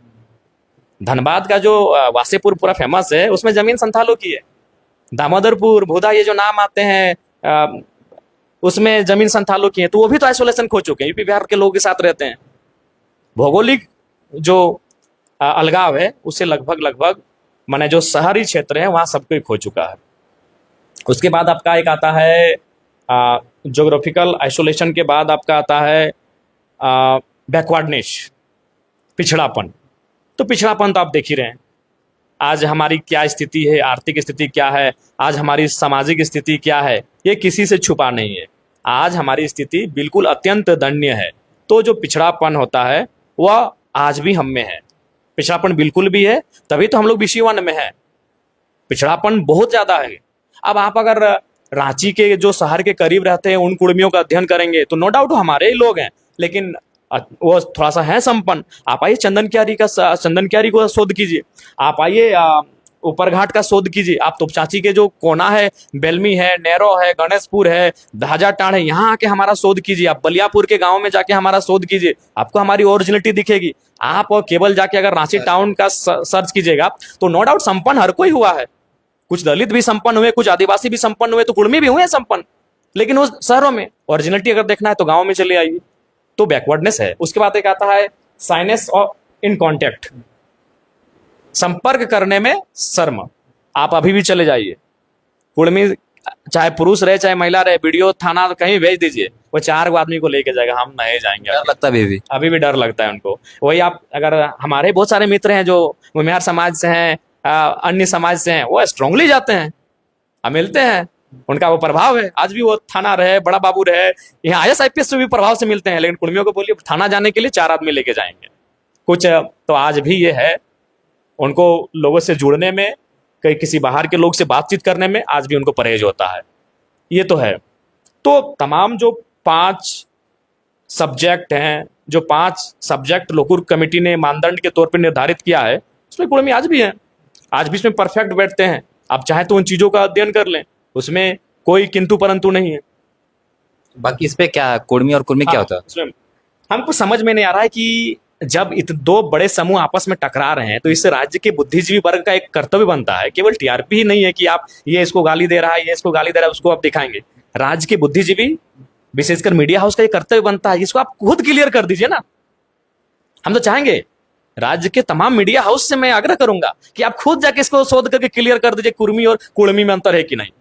धनबाद का जो वासेपुर पूरा फेमस है उसमें जमीन संथालों की है। दामोदरपुर, भूदा, ये जो नाम आते हैं उसमें जमीन संथालों की है, तो वो भी तो आइसोलेशन खो चुके हैं, यूपी बिहार के लोगों के साथ रहते हैं। भौगोलिक जो अलगाव है उससे लगभग माने जो शहरी क्षेत्र है वहां सब कोई खो चुका है। उसके बाद आपका एक आता है ज्योग्राफिकल आइसोलेशन के बाद आपका आता है बैकवर्डनेस, पिछड़ापन। तो पिछड़ापन तो आप देख ही रहे हैं, आज हमारी क्या स्थिति है, आर्थिक स्थिति क्या है, आज हमारी सामाजिक स्थिति क्या है, ये किसी से छुपा नहीं है। आज हमारी स्थिति बिल्कुल अत्यंत दयनीय है। तो जो पिछड़ापन होता है वह आज भी हम में है। पिछड़ापन बिल्कुल भी है, तभी तो हम लोग BC1 में हैं। पिछड़ापन बहुत ज्यादा है। अब आप अगर रांची के जो शहर के करीब रहते हैं उन कुड़मियों का अध्ययन करेंगे तो नो डाउट हमारे ही लोग हैं, लेकिन वो थोड़ा सा है संपन्न। आप आइए चंदन क्यारी को शोध कीजिए, आप आइए ऊपरघाट का शोध कीजिए, आप तोपचाची के जो कोना है, बेलमी है, नेरो है, गणेशपुर है, धाजाटाड़ है, यहाँ आके हमारा शोध कीजिए। आप बलियापुर के गांव में जाके हमारा शोध कीजिए, आपको हमारी ओरिजिनलिटी दिखेगी। आप केवल जाके अगर रांची टाउन का सर्च कीजिएगा तो नो डाउट संपन्न हर कोई हुआ है। कुछ दलित भी संपन्न हुए, कुछ आदिवासी भी संपन्न हुए, तो कुड़मी भी हुए संपन्न, लेकिन उस शहरों में ओरिजिनलिटी अगर देखना है तो गाँव में चले आइए। तो बैकवर्डनेस है। उसके बाद एक आता है साइनेस ऑफ इन कॉन्टेक्ट, संपर्क करने में शर्म। आप अभी भी चले जाइए, कुड़मी चाहे पुरुष रहे चाहे महिला रहे, वीडियो थाना कहीं भेज दीजिए, वो 4 आदमी को लेके जाएगा, हम नहीं जाएंगे।
डर लगता है
अभी भी डर लगता है उनको। वही आप अगर हमारे बहुत सारे मित्र हैं जो मुमियार समाज से हैं, अन्य समाज से हैं, वो स्ट्रांगली जाते हैं, हम मिलते हैं, उनका वो प्रभाव है। आज भी वो थाना रहे, बड़ा बाबू रहे, यहाँ IAS IPS से भी प्रभाव से मिलते हैं, लेकिन कुड़मियों को बोलिए थाना जाने के लिए 4 आदमी लेके जाएंगे। कुछ तो आज भी ये है, उनको लोगों से जुड़ने में, कहीं किसी बाहर के लोग से बातचीत करने में आज भी उनको परहेज होता है। ये तो है। तो तमाम जो 5 सब्जेक्ट हैं, जो 5 सब्जेक्ट लोकुर कमेटी ने मानदंड के तौर पर निर्धारित किया है, उसमें कुड़मी आज भी है। आज भी इसमें परफेक्ट बैठते हैं। आप चाहे तो उन चीजों का अध्ययन कर लें, उसमें कोई किंतु परंतु नहीं है।
बाकी इस पे क्या कुर्मी और कुर्मी क्या होता है?
उसमें हमको समझ में नहीं आ रहा है कि जब दो बड़े समूह आपस में टकरा रहे हैं तो इस राज्य के बुद्धिजीवी वर्ग का एक कर्तव्य बनता है, केवल टीआरपी ही नहीं है कि आप ये इसको गाली दे रहा है, ये इसको गाली दे रहा है, उसको आप दिखाएंगे। राज्य के बुद्धिजीवी विशेषकर मीडिया हाउस का ये कर्तव्य बनता है, इसको आप खुद क्लियर कर दीजिए ना। हम तो चाहेंगे, राज्य के तमाम मीडिया हाउस से मैं आग्रह करूंगा कि आप खुद जाके इसको शोध करके क्लियर कर दीजिए कुर्मी और कुड़मी में अंतर है कि नहीं।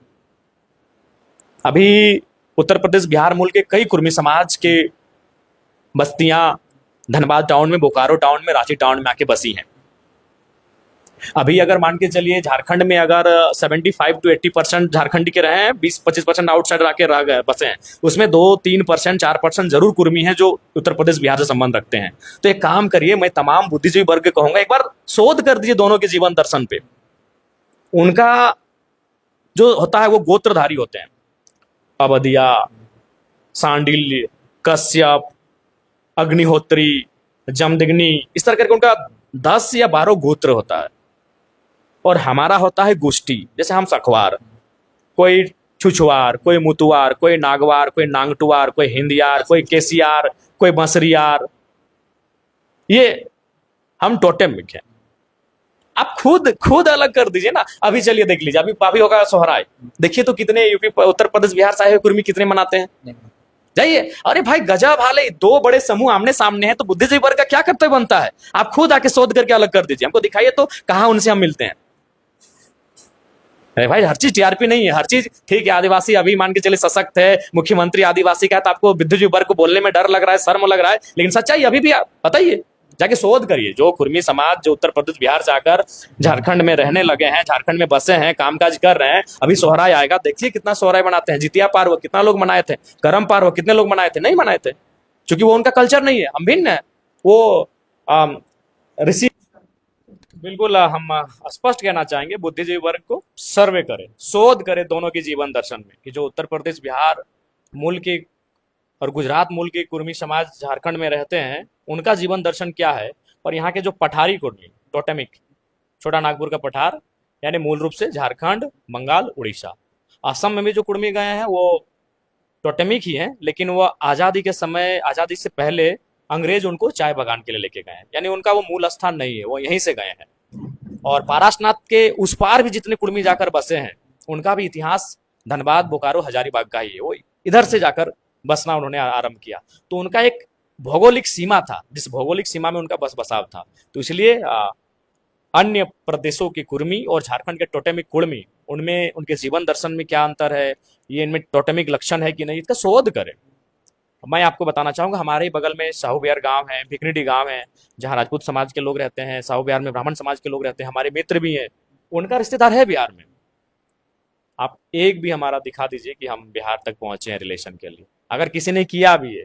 अभी उत्तर प्रदेश बिहार मूल के कई कुर्मी समाज के बस्तियां धनबाद टाउन में, बोकारो टाउन में, रांची टाउन में आके बसी हैं। अभी अगर मान के चलिए झारखंड में अगर 75 to 80% झारखंडी के रहे हैं, 20-25% आउटसाइडर आके रह गए बसे हैं, उसमें 2-3%, 4% जरूर कुर्मी हैं जो उत्तर प्रदेश बिहार से संबंध रखते हैं। तो एक काम करिए, मैं तमाम बुद्धिजीवी वर्ग को कहूंगा, एक बार शोध कर दीजिए दोनों के जीवन दर्शन पे। उनका जो होता है वो गोत्रधारी होते हैं, अवधिया, सांडिल्य, कश्यप, अग्निहोत्री, जमदग्नि, इस तरह करके उनका 10 या 12 गोत्र होता है। और हमारा होता है गोष्ठी, जैसे हम सखवार, कोई छुछुआर, कोई मुतुआर, कोई नागवार, कोई नांगटुआर, कोई हिंदियार, कोई केसियार, कोई बंसरियार, ये हम टोटेमिक हैं। आप खुद अलग कर दीजिए ना। अभी चलिए देख लीजिए, अभी होगा सोहराय, देखिए तो कितने यूपी उत्तर प्रदेश बिहार से आए हुए कुर्मी कितने मनाते हैं। जाइए, अरे भाई गजब हाल है, दो बड़े समूह आमने सामने हैं तो बुद्धिजीवी वर्ग का क्या कर्तव्य बनता है? आप खुद आके शोध करके अलग कर दीजिए, हमको दिखाइए तो कहां उनसे हम मिलते हैं। अरे भाई हर चीज टीआरपी नहीं है, हर चीज ठीक है। आदिवासी अभी मान के चले सशक्त है, मुख्यमंत्री आदिवासी का है, तो आपको बुद्धिजीवी वर्ग को बोलने में डर लग रहा है, शर्म लग रहा है, लेकिन सच्चाई अभी भी बताइए, जाके शोध करिए। जो कुर्मी समाज जो उत्तर प्रदेश बिहार से आकर झारखंड में रहने लगे हैं, झारखंड में बसे हैं, कामकाज कर रहे हैं, अभी सोहराय आएगा, देखिए कितना सोहराय मनाते हैं। जितिया पर्व कितना लोग मनाए थे, करम पर्व कितने लोग मनाए थे? नहीं मनाए थे, क्योंकि वो उनका कल्चर नहीं है, हम भिन्न है। वो ऋषि बिल्कुल हम स्पष्ट कहना चाहेंगे, बुद्धिजीवी वर्ग को सर्वे करे, शोध करे दोनों के जीवन दर्शन में, कि जो उत्तर प्रदेश बिहार मूल के और गुजरात मूल के कुर्मी समाज झारखंड में रहते हैं, उनका जीवन दर्शन क्या है, और यहाँ के जो पठारी कुर्मी, टोटेमिक, छोटा नागपुर का पठार, यानी मूल रूप से झारखंड, बंगाल, उड़ीसा, असम में भी जो कुर्मी गए हैं वो टोटेमिक ही हैं, लेकिन वो आज़ादी के समय, आज़ादी से पहले अंग्रेज उनको चाय बागान के लिए लेके गए हैं, यानी उनका वो मूल स्थान नहीं है, वो यहीं से गए हैं। और पारासनाथ के उस पार भी जितने कुर्मी जाकर बसे हैं, उनका भी इतिहास धनबाद, बोकारो, हजारीबाग का ही है, वो इधर से जाकर बसना उन्होंने आरंभ किया। तो उनका एक भौगोलिक सीमा था, जिस भौगोलिक सीमा में उनका बसाव था। तो इसलिए अन्य प्रदेशों के कुर्मी और झारखंड के टोटेमिक कुर्मी, उनमें उनके जीवन दर्शन में क्या अंतर है, ये इनमें टोटेमिक लक्षण है कि नहीं, इसका शोध करें। मैं आपको बताना चाहूंगा, हमारे ही बगल में साहू बिहार गांव है, भिकनीडी गांव है, जहां राजपूत समाज के लोग रहते हैं, साहू बिहार में ब्राह्मण समाज के लोग रहते हैं, हमारे मित्र भी हैं, उनका रिश्तेदार है बिहार में। आप एक भी हमारा दिखा दीजिए कि हम बिहार तक पहुंचे हैं रिलेशन के लिए। अगर किसी ने किया भी है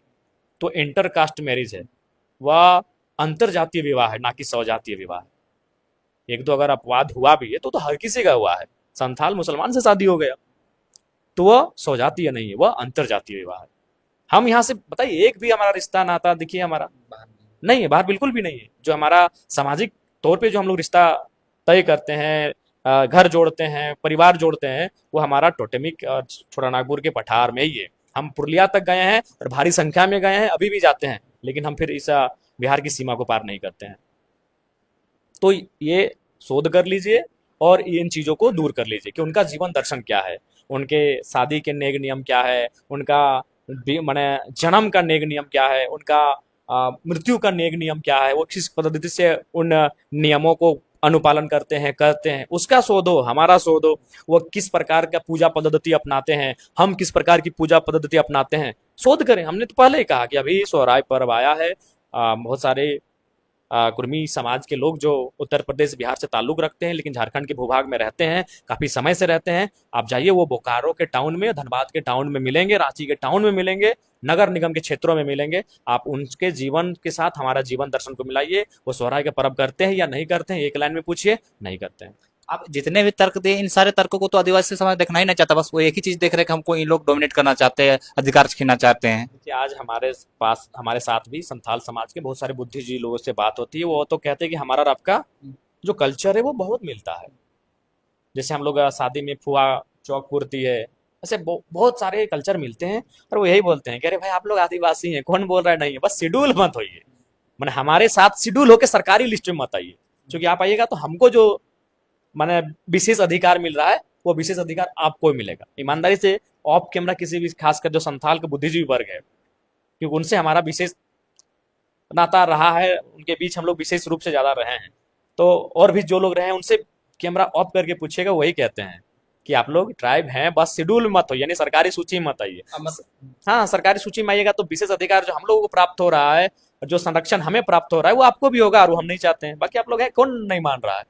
तो इंटर कास्ट मैरिज है, वह अंतर जातीय विवाह है, ना कि स्वजातीय विवाह है। एक दो अगर अपवाद हुआ भी है तो हर किसी का हुआ है, संथाल मुसलमान से शादी हो गया, तो वह स्वजातीय नहीं है, वह अंतर जातीय विवाह है। हम यहाँ से बताइए, एक भी हमारा रिश्ता नाता देखिए हमारा नहीं है, बाहर बिल्कुल भी नहीं है। जो हमारा सामाजिक तौर पे जो हम लोग रिश्ता तय करते हैं, घर जोड़ते हैं, परिवार जोड़ते हैं, वो हमारा टोटेमिक और छोटा नागपुर के पठार में ही है। हम पुरुलिया तक गए हैं और भारी संख्या में गए हैं, अभी भी जाते हैं, लेकिन हम फिर इस बिहार की सीमा को पार नहीं करते हैं। तो ये शोध कर लीजिए और इन चीजों को दूर कर लीजिए कि उनका जीवन दर्शन क्या है, उनके शादी के नेग नियम क्या है, उनका माने जन्म का नेग नियम क्या है, उनका मृत्यु का नेग नियम क्या है, वो किस पद्धति से उन नियमों को अनुपालन करते हैं, उसका शोधो, हमारा शोधो। वो किस प्रकार का पूजा पद्धति अपनाते हैं, हम किस प्रकार की पूजा पद्धति अपनाते हैं, शोध करें। हमने तो पहले ही कहा कि अभी सोहराय पर्व आया है, बहुत सारे कुर्मी समाज के लोग जो उत्तर प्रदेश बिहार से ताल्लुक रखते हैं लेकिन झारखंड के भूभाग में रहते हैं, काफी समय से रहते हैं, आप जाइए, वो बोकारो के टाउन में, धनबाद के टाउन में मिलेंगे, रांची के टाउन में मिलेंगे, नगर निगम के क्षेत्रों में मिलेंगे। आप उनके जीवन के साथ हमारा जीवन दर्शन को मिलाइए। वो सोहराय का पर्व करते हैं या नहीं करते हैं, एक लाइन में पूछिए, नहीं करते हैं।
आप जितने भी तर्क दिए, इन सारे तर्कों को तो आदिवासी समाज देखना ही नहीं चाहता, बस वो एक ही चीज देख रहे हैं कि हमको इन लोग डोमिनेट करना चाहते हैं, अधिकार छीनना चाहते हैं।
कि आज हमारे पास, हमारे साथ भी संथाल समाज के बहुत सारे बुद्धिजीवी लोगों से बात होती है, वो तो कहते हैं कि हमारा और आपका जो कल्चर है वो बहुत मिलता है। जैसे हम लोग शादी में फुआ चौक पूर्ती है, ऐसे बहुत सारे कल्चर मिलते हैं। और वो यही बोलते हैं कि अरे भाई आप लोग आदिवासी हैं, कौन बोल रहा है नहीं है, बस शेड्यूल मत होइए, मैंने हमारे साथ शेड्यूल होकर सरकारी लिस्ट में मत आइए, क्योंकि आप आइएगा तो हमको जो माने विशेष अधिकार मिल रहा है वो विशेष अधिकार आपको ही मिलेगा। ईमानदारी से ऑफ कैमरा किसी भी, खासकर जो संथाल के बुद्धिजीवी वर्ग है, क्योंकि उनसे हमारा विशेष नाता रहा है, उनके बीच हम लोग विशेष रूप से ज्यादा रहे हैं, तो और भी जो लोग रहे हैं उनसे कैमरा ऑफ करके पूछिएगा, वही कहते हैं कि आप लोग ट्राइब हैं, बस शेड्यूल मत हो, यानी सरकारी सूची में मत आइए। हाँ, सरकारी सूची में आइएगा तो विशेष अधिकार जो हम लोगों को प्राप्त हो रहा है, जो संरक्षण हमें प्राप्त हो रहा है, वो आपको भी होगा, और वो हम नहीं चाहते हैं। बाकी आप लोग हैं, कौन नहीं मान रहा है?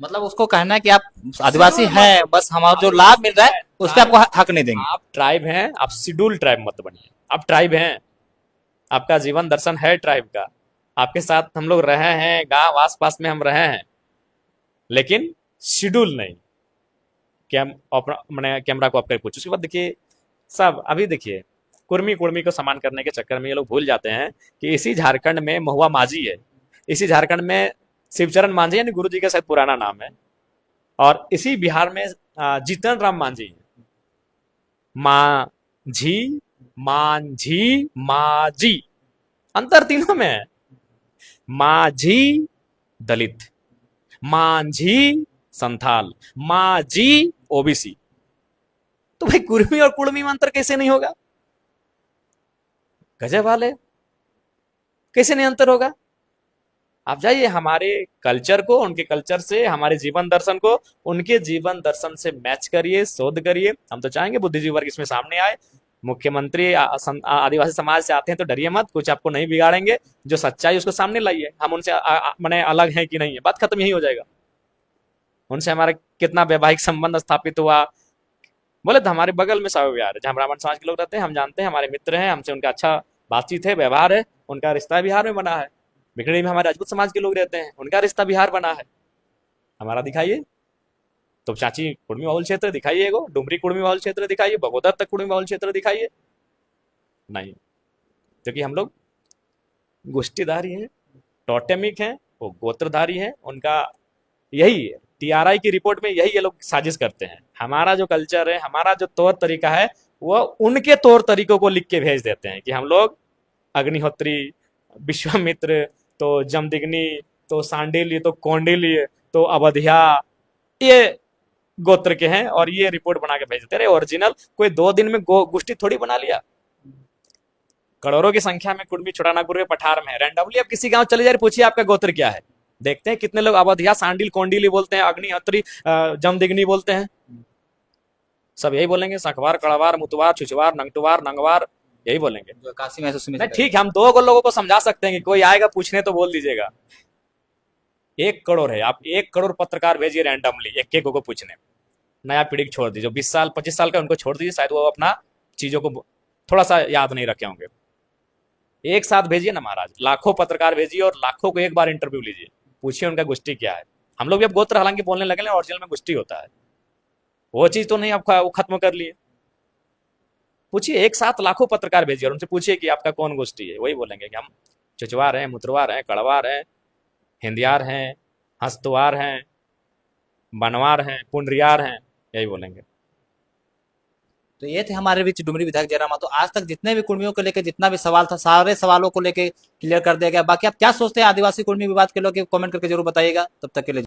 मतलब उसको कहना है कि आप आदिवासी हैं, बस हमारा जो लाभ मिल रहा है उस पर आपको हक नहीं देंगे।
आप ट्राइब हैं, आप शेड्यूल ट्राइब मत बनिए। आप ट्राइब हैं, आपका जीवन दर्शन है ट्राइब का, आपके साथ हम लोग रहे हैं, गांव आस पास में हम रहे हैं, लेकिन शेड्यूल नहीं। मैंने कैमरा को आपका पूछो। उसके बाद देखिए सब, अभी देखिए कुर्मी कुर्मी को समान करने के चक्कर में ये लोग भूल जाते हैं कि इसी झारखंड में महुआ माझी है, इसी झारखंड में शिवचरण मांझी, यानी गुरु जी का शायद पुराना नाम है, और इसी बिहार में जीतन राम मांझी है। माझी, मांझी, माझी, अंतर तीनों में है। माझी दलित, मांझी संथाल, माझी ओबीसी। तो भाई कुर्मी और कुड़मी में अंतर कैसे नहीं होगा? गजब वाले, कैसे नहीं अंतर होगा? आप जाइए हमारे कल्चर को, उनके कल्चर से हमारे जीवन दर्शन को उनके जीवन दर्शन से मैच करिए, शोध करिए। हम तो चाहेंगे बुद्धिजीवी वर्ग इसमें सामने आए। मुख्यमंत्री आदिवासी समाज से आते हैं तो डरिए मत, कुछ आपको नहीं बिगाड़ेंगे। जो सच्चाई उसको सामने लाइए, हम उनसे मैंने अलग हैं कि नहीं है, बात खत्म, यही हो जाएगा। उनसे हमारा कितना वैवाहिक संबंध स्थापित हुआ, बोले तो हमारे बगल में सब बिहार है, जहाँ ब्राह्मण समाज के लोग रहते हैं, हम जानते हैं, हमारे मित्र हैं, हमसे उनका अच्छा बातचीत है, व्यवहार है, उनका रिश्ता बिहार में बना है। बिकड़ी में हमारे राजपूत समाज के लोग रहते हैं, उनका रिश्ता बिहार बना है। हमारा दिखाइए, तो चाची कुर्मी बहुल क्षेत्र दिखाइए, डुमरी कुर्मी बहुल क्षेत्र दिखाइए, बगोदर तक कुर्मी बहुल क्षेत्र दिखाइए। नहीं, क्योंकि हम लोग गोष्ठीधारी हैं, टोटेमिक हैं, वो गोत्रधारी हैं, उनका यही है। टीआरआई की रिपोर्ट में यही ये लोग साजिश करते हैं। हमारा जो कल्चर है, हमारा जो तौर तरीका है, वो उनके तौर तरीकों को लिख के भेज देते हैं कि हम लोग अग्निहोत्री, विश्वामित्र, तो जमदिग्नी, तो सांडिल्य, तो कौंडिल्य, तो अवधिया, ये गोत्र के हैं, और ये रिपोर्ट बना के भेज देते हैं। ओरिजिनल कोई 2 दिन में गोष्ठी थोड़ी बना लिया। करोड़ों की संख्या में कुर्मी छोटानागपुर में, पठार में है। रैंडमली आप किसी गांव चले जाए, पूछिए आपका गोत्र क्या है, देखते हैं कितने लोग अवधिया, सांडिल, कौंडिल्य बोलते हैं, अग्निहोत्री, जमदिग्नी बोलते हैं। सब यही बोलेंगे, सखवार, कड़वार, मुतवार, छुछवार, नंगटुवार, नंगवार, यही बोलेंगे।
जो काशी में
नहीं ठीक है, हम 2 लोगों को समझा सकते हैं कि कोई आएगा पूछने तो बोल दीजिएगा। 1 करोड़ है, आप 1 करोड़ पत्रकार भेजिए रैंडमली एक को पूछने। नया पीढ़ी छोड़ दीजिए, 20 साल 25 साल का उनको छोड़ दीजिए, शायद वो अपना चीजों को थोड़ा सा याद नहीं रखे होंगे। एक साथ भेजिए ना महाराज, लाखों पत्रकार भेजिए और लाखों को एक बार इंटरव्यू लीजिए, पूछिए उनका गोष्ठी क्या है। हम लोग भी अब गोत्र हालांकि बोलने लगे, ओरिजिनल में गोष्ठी होता है, वो चीज तो नहीं आप खत्म कर लिए। पूछिए, एक साथ लाखों पत्रकार भेजिए और उनसे पूछिए कि आपका कौन गोष्ठी है, वही बोलेंगे कि हम चुचवार हैं, मुतरवार हैं, कड़वार हैं, हिंदियार हैं, हस्तवार हैं, बनवार हैं, पुंडरियार हैं, यही बोलेंगे।
तो ये थे हमारे बीच डुमरी विधायक जयराम महतो। आज तक जितने भी कुर्मियों को लेकर जितना भी सवाल था, सारे सवालों को लेकर क्लियर कर दिया गया। बाकी आप क्या सोचते हैं आदिवासी कुर्मी विवाद के लोग, कमेंट करके जरूर बताइएगा। तब तक के लिए